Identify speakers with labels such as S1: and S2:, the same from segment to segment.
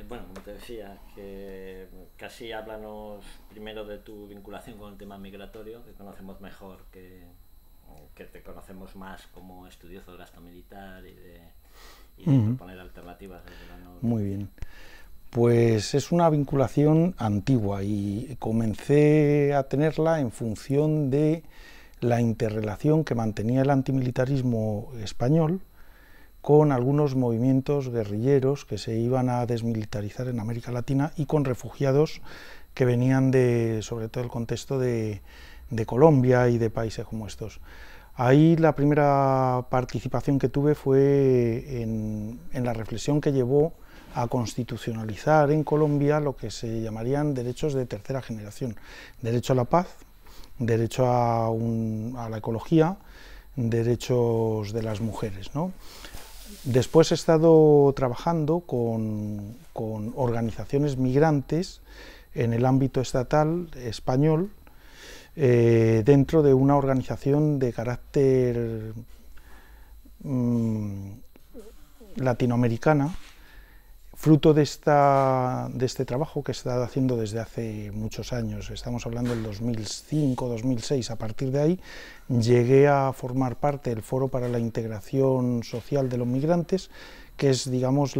S1: Bueno, como te decía, que casi háblanos primero de tu vinculación con el tema migratorio, que conocemos mejor, que te conocemos más como estudioso del gasto militar y de
S2: Ujú.
S1: proponer alternativas desde la no
S2: Muy
S1: violencia.
S2: bien. Pues es una vinculación antigua y comencé a tenerla en función de la interrelación que mantenía el antimilitarismo español con algunos movimientos guerrilleros que se iban a desmilitarizar en América Latina y con refugiados que venían de, sobre todo, el contexto de Colombia y de países como estos. Ahí la primera participación que tuve fue en la reflexión que llevó a constitucionalizar en Colombia lo que se llamarían derechos de tercera generación: derecho a la paz, derecho a la ecología, derechos de las mujeres, ¿no? Después he estado trabajando con organizaciones migrantes en el ámbito estatal español, dentro de una organización de carácter mmm, latinoamericana, fruto de este trabajo que he estado haciendo desde hace muchos años. Estamos hablando del 2005-2006. A partir de ahí llegué a formar parte del Foro para la Integración Social de los Migrantes, que es, digamos,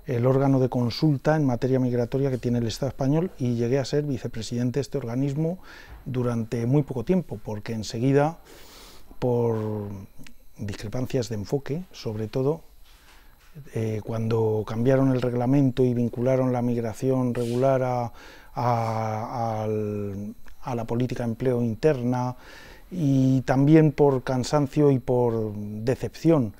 S2: el órgano de consulta en materia migratoria que tiene el Estado español, y llegué a ser vicepresidente de este organismo durante muy poco tiempo, porque enseguida, por discrepancias de enfoque, sobre todo, cuando cambiaron el reglamento y vincularon la migración regular a la política de empleo interna, y también por cansancio y por decepción,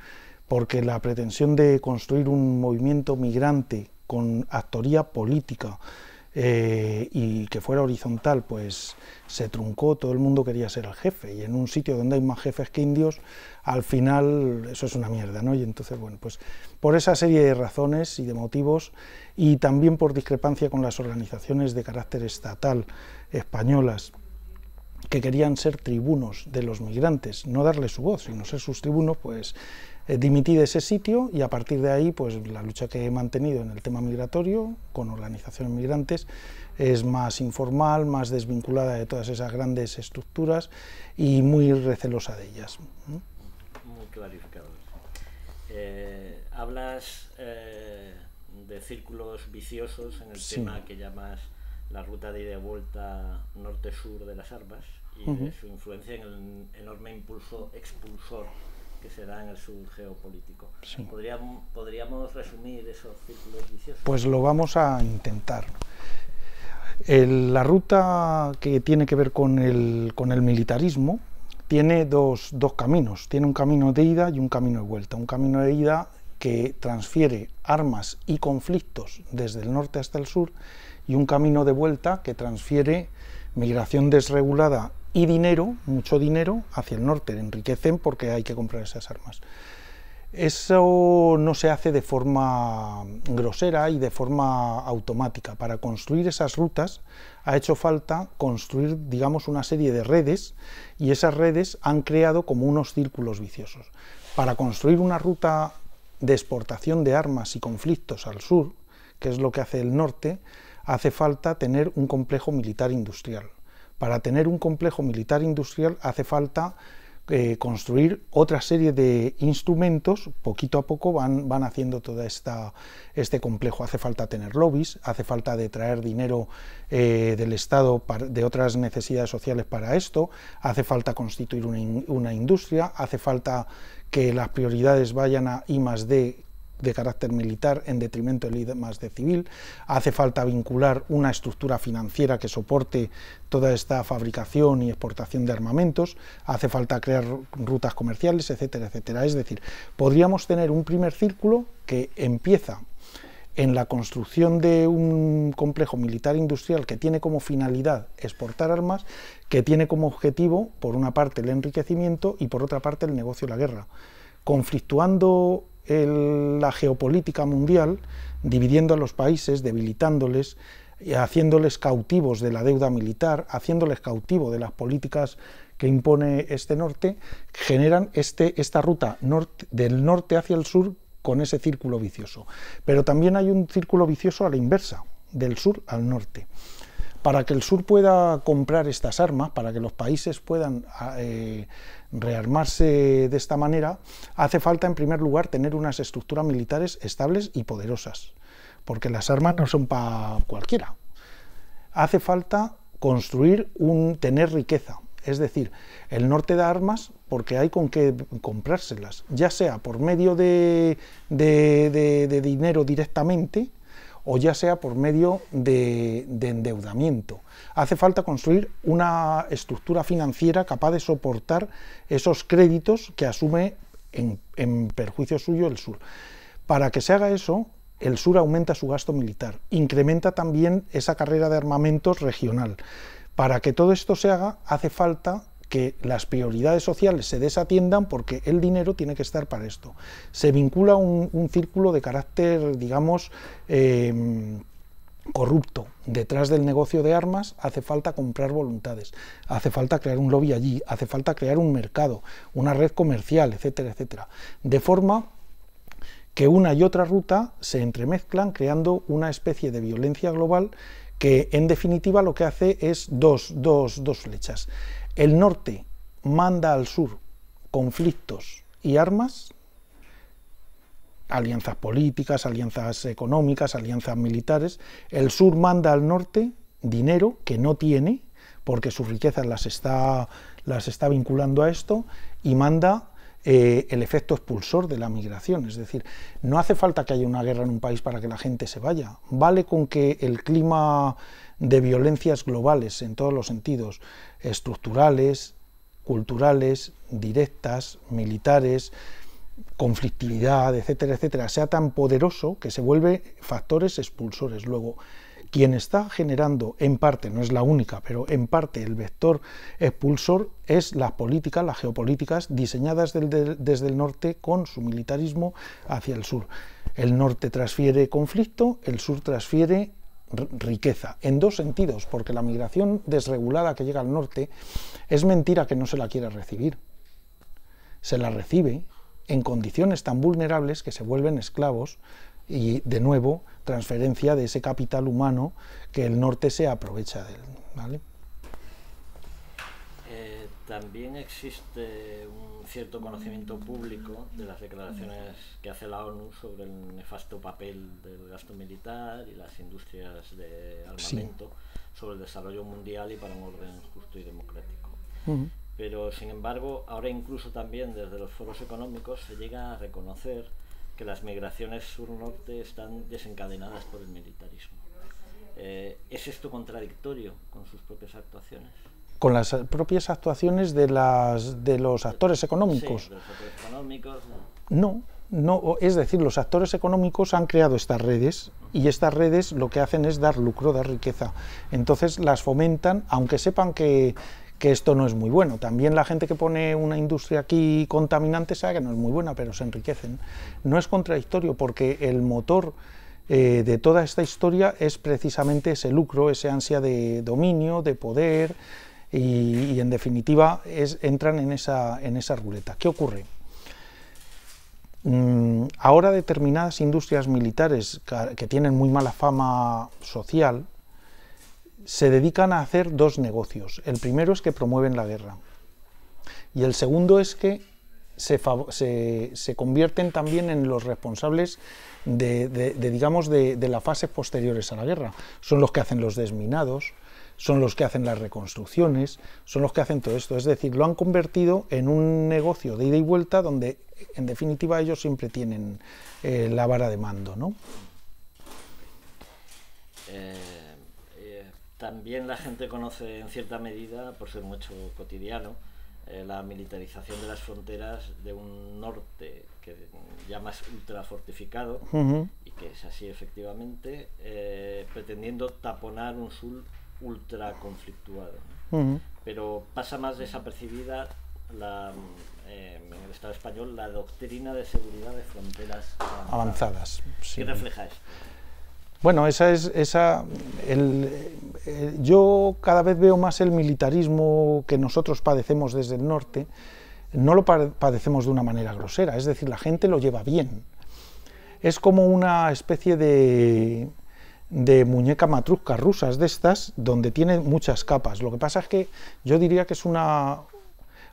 S2: porque la pretensión de construir un movimiento migrante con actoría política y que fuera horizontal, pues se truncó. Todo el mundo quería ser el jefe, y en un sitio donde hay más jefes que indios, al final eso es una mierda, ¿no? Y entonces, bueno, pues por esa serie de razones y de motivos, y también por discrepancia con las organizaciones de carácter estatal españolas, que querían ser tribunos de los migrantes, no darles su voz, sino ser sus tribunos, pues dimití de ese sitio, y a partir de ahí, pues la lucha que he mantenido en el tema migratorio con organizaciones migrantes es más informal, más desvinculada de todas esas grandes estructuras y muy recelosa de ellas.
S1: Muy clarificador. Hablas de círculos viciosos en el
S2: Sí.
S1: tema que llamas la ruta de ida y vuelta norte-sur de las armas y de su influencia en el enorme impulso expulsor que se da en el sur geopolítico.
S2: Sí.
S1: ¿Podríamos resumir esos círculos viciosos?
S2: Pues lo vamos a intentar. La ruta que tiene que ver con el militarismo tiene dos caminos. Tiene un camino de ida y un camino de vuelta. Un camino de ida que transfiere armas y conflictos desde el norte hasta el sur, y un camino de vuelta que transfiere migración desregulada y dinero, mucho dinero, hacia el norte. Enriquecen porque hay que comprar esas armas. Eso no se hace de forma grosera y de forma automática. Para construir esas rutas ha hecho falta construir, digamos, una serie de redes, y esas redes han creado como unos círculos viciosos. Para construir una ruta de exportación de armas y conflictos al sur, que es lo que hace el norte, hace falta tener un complejo militar industrial. Para tener un complejo militar industrial hace falta construir otra serie de instrumentos. Poquito a poco van haciendo todo este complejo. Hace falta tener lobbies, hace falta de traer dinero del Estado de otras necesidades sociales para esto, hace falta constituir una industria, hace falta que las prioridades vayan a I+D de carácter militar en detrimento del I+D civil, hace falta vincular una estructura financiera que soporte toda esta fabricación y exportación de armamentos, hace falta crear rutas comerciales, etcétera, etcétera. Es decir, podríamos tener un primer círculo que empieza en la construcción de un complejo militar industrial que tiene como finalidad exportar armas, que tiene como objetivo, por una parte, el enriquecimiento y por otra parte, el negocio de la guerra, conflictuando la geopolítica mundial, dividiendo a los países, debilitándoles, haciéndoles cautivos de la deuda militar, haciéndoles cautivos de las políticas que impone este norte, generan esta ruta del norte hacia el sur con ese círculo vicioso. Pero también hay un círculo vicioso a la inversa, del sur al norte. Para que el sur pueda comprar estas armas, para que los países puedan rearmarse de esta manera, hace falta en primer lugar tener unas estructuras militares estables y poderosas, porque las armas no son para cualquiera. Hace falta construir tener riqueza, es decir, el norte da armas porque hay con qué comprárselas, ya sea por medio de dinero directamente, o ya sea por medio de endeudamiento. Hace falta construir una estructura financiera capaz de soportar esos créditos que asume en perjuicio suyo el sur. Para que se haga eso, el sur aumenta su gasto militar, incrementa también esa carrera de armamentos regional. Para que todo esto se haga, hace falta que las prioridades sociales se desatiendan porque el dinero tiene que estar para esto. Se vincula un círculo de carácter, digamos, corrupto. Detrás del negocio de armas hace falta comprar voluntades, hace falta crear un lobby allí, hace falta crear un mercado, una red comercial, etcétera, etcétera. De forma que una y otra ruta se entremezclan creando una especie de violencia global que en definitiva lo que hace es dos flechas. El norte manda al sur conflictos y armas, alianzas políticas, alianzas económicas, alianzas militares. El sur manda al norte dinero que no tiene, porque sus riquezas las está vinculando a esto, y manda el efecto expulsor de la migración. Es decir, no hace falta que haya una guerra en un país para que la gente se vaya. Vale con que el clima de violencias globales, en todos los sentidos, estructurales, culturales, directas, militares, conflictividad, etcétera, etcétera, sea tan poderoso que se vuelve factores expulsores. Luego, quien está generando, en parte, no es la única, pero en parte el vector expulsor es las políticas, las geopolíticas diseñadas desde el norte con su militarismo hacia el sur. El norte transfiere conflicto, el sur transfiere riqueza, en dos sentidos, porque la migración desregulada que llega al norte es mentira que no se la quiera recibir. Se la recibe en condiciones tan vulnerables que se vuelven esclavos y, de nuevo, transferencia de ese capital humano que el norte se aprovecha de él, ¿vale?
S1: También existe un cierto conocimiento público de las declaraciones que hace la ONU sobre el nefasto papel del gasto militar y las industrias de armamento sobre el desarrollo mundial y para un orden justo y democrático. Pero, sin embargo, ahora incluso también desde los foros económicos se llega a reconocer que las migraciones sur-norte están desencadenadas por el militarismo. ¿Es esto contradictorio con sus propias actuaciones?
S2: Con las propias actuaciones de los actores económicos.
S1: Sí, de los actores económicos.
S2: No, es decir, los actores económicos han creado estas redes y estas redes lo que hacen es dar lucro, dar riqueza. Entonces las fomentan, aunque sepan que esto no es muy bueno. También la gente que pone una industria aquí contaminante sabe que no es muy buena, pero se enriquecen. No es contradictorio porque el motor de toda esta historia es precisamente ese lucro, ese ansia de dominio, de poder, y en definitiva entran en esa ruleta. ¿Qué ocurre? Ahora determinadas industrias militares que tienen muy mala fama social se dedican a hacer dos negocios. El primero es que promueven la guerra y el segundo es que se convierten también en los responsables de las fases posteriores a la guerra. Son los que hacen los desminados, son los que hacen las reconstrucciones, son los que hacen todo esto. Es decir, lo han convertido en un negocio de ida y vuelta donde, en definitiva, ellos siempre tienen la vara de mando, ¿no?
S1: También la gente conoce en cierta medida, por ser un hecho cotidiano, la militarización de las fronteras de un norte que ya más ultrafortificado, y que es así efectivamente, pretendiendo taponar un sur ultra conflictuado, ¿no? Pero pasa más desapercibida en el Estado español la doctrina de seguridad de fronteras avanzadas.
S2: Sí.
S1: ¿Qué refleja esto?
S2: Bueno, yo cada vez veo más el militarismo que nosotros padecemos desde el norte, no lo padecemos de una manera grosera, es decir, la gente lo lleva bien. es como una especie de muñeca matrusca rusas de estas, donde tiene muchas capas. Lo que pasa es que yo diría que es una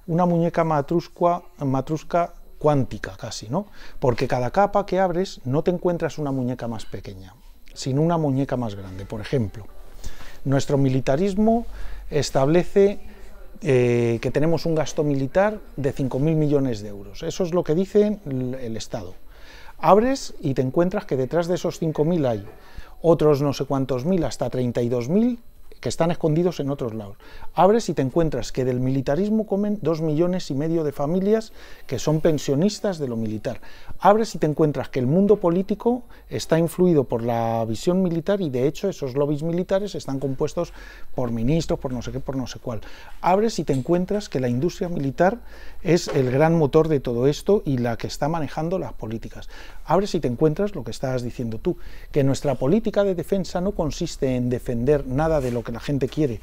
S2: muñeca matrusca cuántica casi, ¿no? Porque cada capa que abres no te encuentras una muñeca más pequeña, sino una muñeca más grande. Por ejemplo, nuestro militarismo establece que tenemos un gasto militar de 5.000 millones de euros. Eso es lo que dice el Estado. Abres y te encuentras que detrás de esos 5.000 hay otros no sé cuántos mil, hasta 32.000, que están escondidos en otros lados. Abres y te encuentras que del militarismo comen 2,5 millones de familias que son pensionistas de lo militar. Abres y te encuentras que el mundo político está influido por la visión militar y de hecho esos lobbies militares están compuestos por ministros, por no sé qué, por no sé cuál. Abres y te encuentras que la industria militar es el gran motor de todo esto y la que está manejando las políticas. Abres y te encuentras lo que estabas diciendo tú, que nuestra política de defensa no consiste en defender nada de lo que la gente quiere,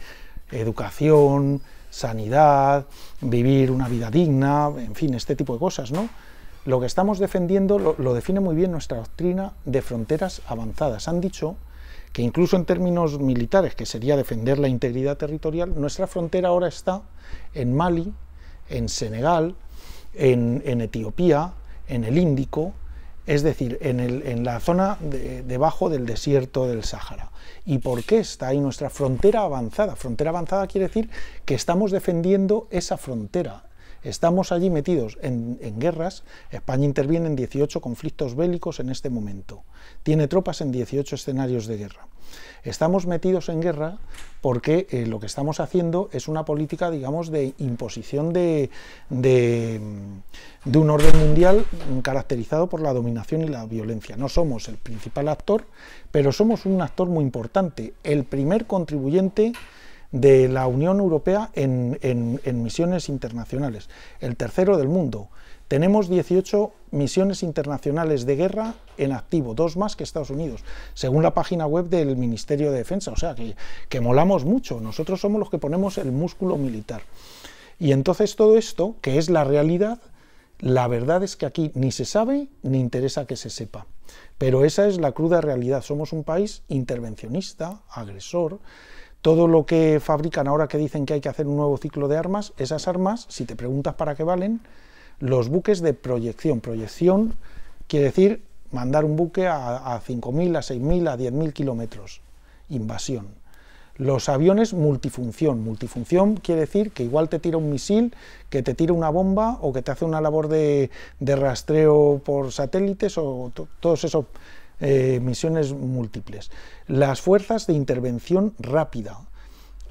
S2: educación, sanidad, vivir una vida digna, en fin, este tipo de cosas, ¿no? Lo que estamos defendiendo lo define muy bien nuestra doctrina de fronteras avanzadas. Han dicho que incluso en términos militares, que sería defender la integridad territorial, nuestra frontera ahora está en Mali, en Senegal, en Etiopía, en el Índico, es decir, en la zona debajo del desierto del Sáhara. ¿Y por qué está ahí nuestra frontera avanzada? Frontera avanzada quiere decir que estamos defendiendo esa frontera. Estamos allí metidos en guerras. España interviene en 18 conflictos bélicos en este momento. Tiene tropas en 18 escenarios de guerra. Estamos metidos en guerra porque lo que estamos haciendo es una política, digamos, de imposición de un orden mundial caracterizado por la dominación y la violencia. No somos el principal actor, pero somos un actor muy importante, el primer contribuyente de la Unión Europea en misiones internacionales, el tercero del mundo. Tenemos 18 misiones internacionales de guerra en activo, 2 más que Estados Unidos, según la página web del Ministerio de Defensa, o sea que molamos mucho, nosotros somos los que ponemos el músculo militar. Y entonces todo esto, que es la realidad, la verdad es que aquí ni se sabe ni interesa que se sepa, pero esa es la cruda realidad. Somos un país intervencionista, agresor. Todo lo que fabrican ahora que dicen que hay que hacer un nuevo ciclo de armas, esas armas, si te preguntas para qué valen, los buques de proyección. Proyección quiere decir mandar un buque a 5.000, a 6.000, a 10.000 kilómetros. Invasión. Los aviones multifunción. Multifunción quiere decir que igual te tira un misil, que te tira una bomba o que te hace una labor de rastreo por satélites o todos esos misiones múltiples. Las fuerzas de intervención rápida.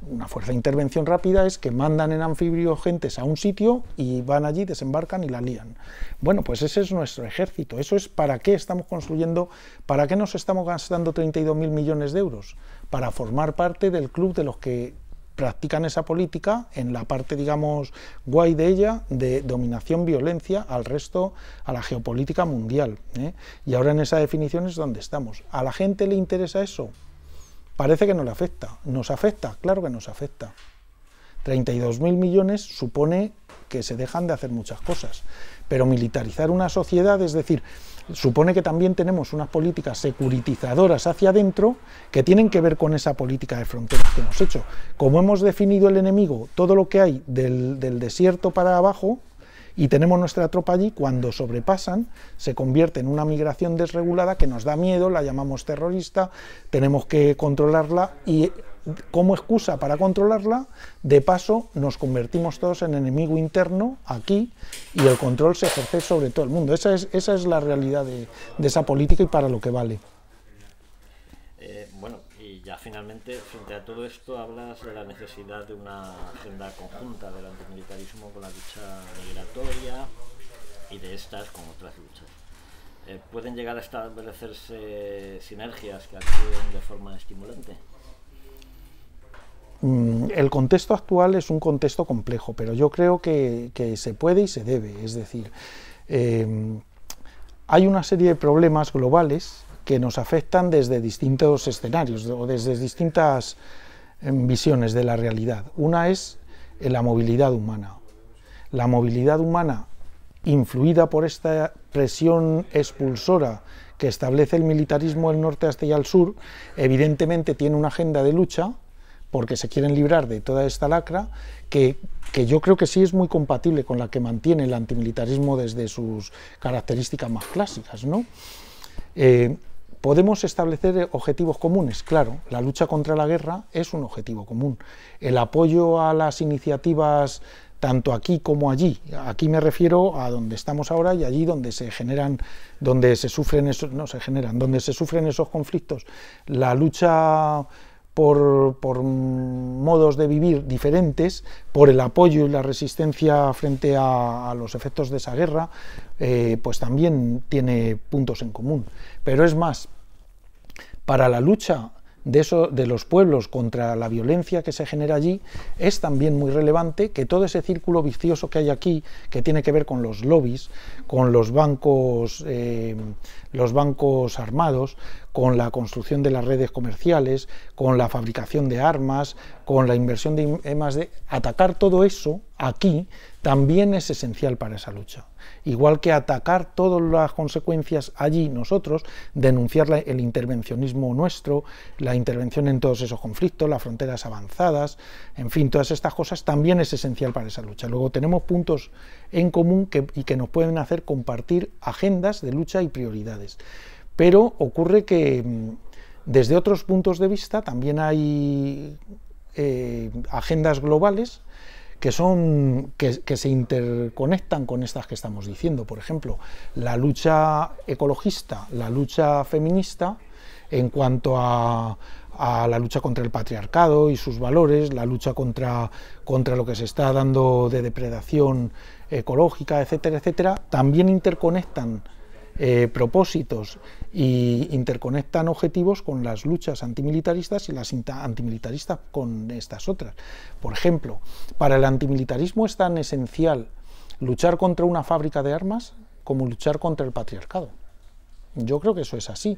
S2: Una fuerza de intervención rápida es que mandan en anfibio gentes a un sitio y van allí, desembarcan y la lían. Bueno, pues ese es nuestro ejército. Eso es para qué estamos construyendo, para qué nos estamos gastando 32.000 millones de euros. Para formar parte del club de los que practican esa política en la parte, digamos, guay de ella, de dominación, violencia al resto, a la geopolítica mundial, ¿eh? Y ahora en esa definición es donde estamos. ¿A la gente le interesa eso? Parece que no le afecta. ¿Nos afecta? Claro que nos afecta. 32.000 millones supone que se dejan de hacer muchas cosas, pero militarizar una sociedad, es decir, supone que también tenemos unas políticas securitizadoras hacia adentro que tienen que ver con esa política de fronteras que hemos hecho. Como hemos definido el enemigo, todo lo que hay del desierto para abajo, y tenemos nuestra tropa allí, cuando sobrepasan, se convierte en una migración desregulada que nos da miedo, la llamamos terrorista, tenemos que controlarla y como excusa para controlarla, de paso nos convertimos todos en enemigo interno aquí y el control se ejerce sobre todo el mundo. Esa es la realidad de esa política y para lo que vale.
S1: Bueno, y ya finalmente, frente a todo esto, hablas de la necesidad de una agenda conjunta del antimilitarismo con la lucha migratoria y de estas con otras luchas. ¿Pueden llegar a establecerse sinergias que actúen de forma estimulante?
S2: El contexto actual es un contexto complejo, pero yo creo que se puede y se debe. Es decir, hay una serie de problemas globales que nos afectan desde distintos escenarios o desde distintas visiones de la realidad. Una es la movilidad humana. La movilidad humana, influida por esta presión expulsora que establece el militarismo del norte hasta y al sur, evidentemente tiene una agenda de lucha, porque se quieren librar de toda esta lacra, que yo creo que sí es muy compatible con la que mantiene el antimilitarismo desde sus características más clásicas, ¿no? Podemos establecer objetivos comunes, claro, la lucha contra la guerra es un objetivo común, el apoyo a las iniciativas tanto aquí como allí, aquí me refiero a donde estamos ahora y allí donde se generan, donde se sufren esos, no se generan, donde se sufren esos conflictos, la lucha por modos de vivir diferentes, por el apoyo y la resistencia frente a los efectos de esa guerra, pues también tiene puntos en común. Pero es más, para la lucha de los pueblos contra la violencia que se genera allí, es también muy relevante que todo ese círculo vicioso que hay aquí, que tiene que ver con los lobbies, con los bancos armados, con la construcción de las redes comerciales, con la fabricación de armas, con la inversión de I+D, atacar todo eso aquí también es esencial para esa lucha. Igual que atacar todas las consecuencias allí nosotros, denunciar el intervencionismo nuestro, la intervención en todos esos conflictos, las fronteras avanzadas, en fin, todas estas cosas también es esencial para esa lucha. Luego tenemos puntos en común y que nos pueden hacer compartir agendas de lucha y prioridades. Pero ocurre que desde otros puntos de vista también hay agendas globales que se interconectan con estas que estamos diciendo. Por ejemplo, la lucha ecologista, la lucha feminista, en cuanto a la lucha contra el patriarcado y sus valores, la lucha contra lo que se está dando de depredación ecológica, etcétera, etcétera, también interconectan propósitos y interconectan objetivos con las luchas antimilitaristas y las antimilitaristas con estas otras. Por ejemplo, para el antimilitarismo es tan esencial luchar contra una fábrica de armas como luchar contra el patriarcado. Yo creo que eso es así.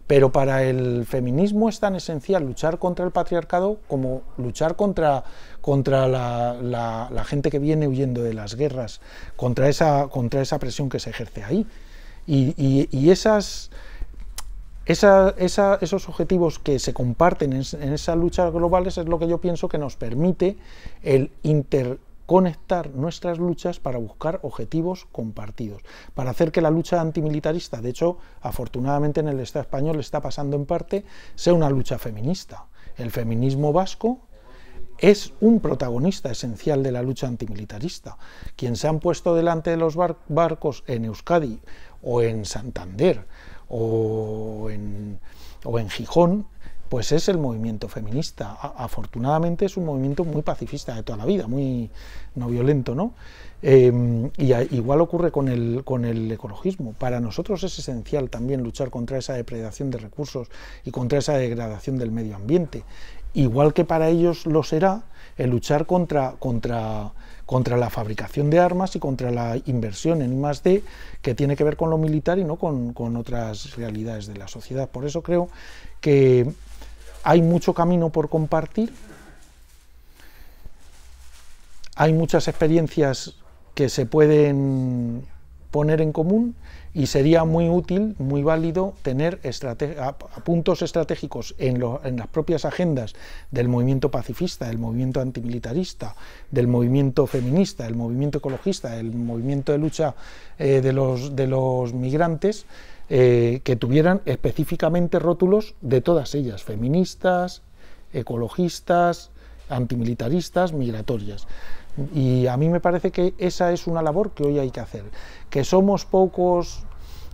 S2: Pero para el feminismo es tan esencial luchar contra el patriarcado como luchar contra la gente que viene huyendo de las guerras, contra esa presión que se ejerce ahí. Y esos objetivos que se comparten en esas luchas globales es lo que yo pienso que nos permite el interconectar nuestras luchas para buscar objetivos compartidos, para hacer que la lucha antimilitarista, de hecho, afortunadamente en el Estado español está pasando en parte, sea una lucha feminista. El feminismo vasco es un protagonista esencial de la lucha antimilitarista. Quien se han puesto delante de los barcos en Euskadi o en Santander o en Gijón, pues es el movimiento feminista. Afortunadamente es un movimiento muy pacifista de toda la vida, muy no violento, ¿no? Igual ocurre con el ecologismo. Para nosotros es esencial también luchar contra esa depredación de recursos y contra esa degradación del medio ambiente. Igual que para ellos lo será el luchar contra la fabricación de armas y contra la inversión en I+D, que tiene que ver con lo militar y no con otras realidades de la sociedad. Por eso creo que hay mucho camino por compartir, hay muchas experiencias que se pueden poner en común y sería muy útil, muy válido tener puntos estratégicos en las propias agendas del movimiento pacifista, del movimiento antimilitarista, del movimiento feminista, del movimiento ecologista, del movimiento de lucha de los migrantes, que tuvieran específicamente rótulos de todas ellas, feministas, ecologistas, antimilitaristas, migratorias. Y a mí me parece que esa es una labor que hoy hay que hacer, que somos pocos,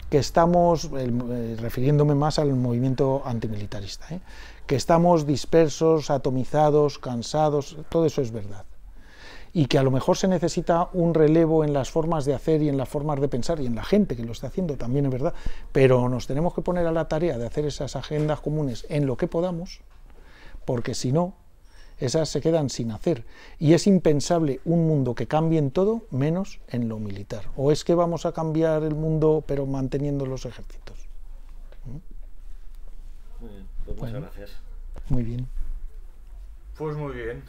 S2: que estamos, refiriéndome más al movimiento antimilitarista, que estamos dispersos, atomizados, cansados, todo eso es verdad. Y que a lo mejor se necesita un relevo en las formas de hacer y en las formas de pensar y en la gente que lo está haciendo, también es verdad, pero nos tenemos que poner a la tarea de hacer esas agendas comunes en lo que podamos, porque si no, esas se quedan sin hacer, y es impensable un mundo que cambie en todo menos en lo militar. ¿O es que vamos a cambiar el mundo pero manteniendo los ejércitos?
S1: Muy bien, pues muchas gracias.
S2: Muy bien.
S3: Pues muy bien.